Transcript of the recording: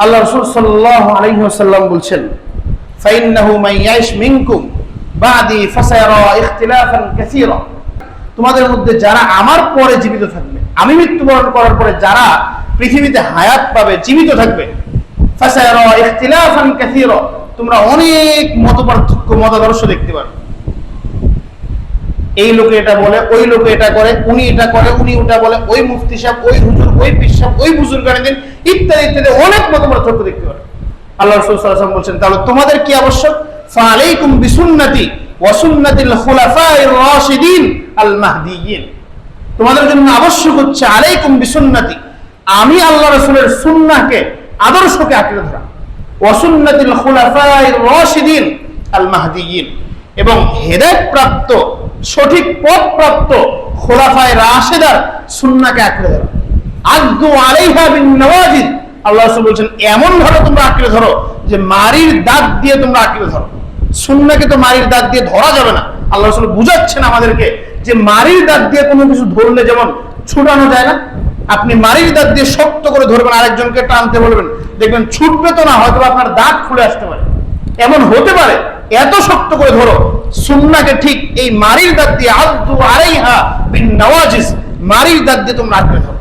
আল্লাহ রাসূল সাল্লাল্লাহু আলাইহি ওয়াসাল্লাম বলছেন, ফাইন্নাহু মান ইয়াইশ মিনকুম বাদি ফাসায়ারা ইখতিলাফান কাসীরা। তোমাদের মধ্যে যারা আমার পরে জীবিত থাকবে, আমি মৃত্যুবরণ করার পরে যারা পৃথিবীতে হায়াত পাবে, জীবিত থাকবে, ফাসায়ারা ইখতিলাফান কাসীরা, তোমরা অনেক মতপার্থক্য, মতাদর্শ দেখতে পাবে। এই লোকে এটা বলে, ওই লোকে এটা করে, উনি এটা করে, উনি ওটা বলে, ওই মুফতি সাহেব, ওই হুজুর, ওই পীর সাহেব, ওই বুজুর্গানে দিন, ইত্যাদি ইত্যাদি অনেক মতপার্থক্য দেখতে পাবে। আল্লাহ রাসূল সাল্লাল্লাহু আলাইহি ওয়াসাল্লাম বলছেন, তাহলে তোমাদের কি আবশ্যক? ফাআলাইকুম বিসুন্নতি ওয়া সুন্নাতিল খুলাফায়ে রাশিদিন আল মাহদিয়িন। তোমাদের জন্য আবশ্যক হচ্ছে আলাইকুম বিসুন্নতি, আমি আল্লাহ রাসূলের সুন্নাহকে, আদর্শকে আঁকড়ে ধরা, ওয়া সুন্নাতিল খুলাফায়ে রাশিদিন আল মাহদিয়িন, এবং হেদায়েত প্রাপ্ত, সঠিক পথ প্রাপ্ত খুলাফায়ে রাশিদার সুন্নাহকে আঁকড়ে ধরা। আদু আলাইহা বিন নওয়াজিদ, আল্লাহ রাসূল বলেন এমন ভাবে তোমরা আঁকড়ে ধরো যে মারির দাঁত দিয়ে তোমরা আঁকড়ে ধরো। সুন্নাহকে তো মারির দাঁত দিয়ে ধরা যাবে না। আল্লাহ রাসূল বুঝাচ্ছেন আমাদেরকে যে মারির দাঁত দিয়ে কোনো কিছু ধরলে যেমন ছুটানো যায় না, আপনি মারির দাঁত দিয়ে শক্ত করে ধরবেন, আরেকজনকে টানতে বলবেন, দেখবেন ছুটবে তো না, হয়তো আপনার দাঁত খুলে আসতে পারে, এমন হতে পারে, এত শক্ত করে ধরো। সুন্নাহকে ঠিক এই মারির দাঁত দিয়ে, আদু আলাইহা বিন নওয়াজিজ, মারির দাঁত দিয়ে তোমরা আঁকড়ে ধরো।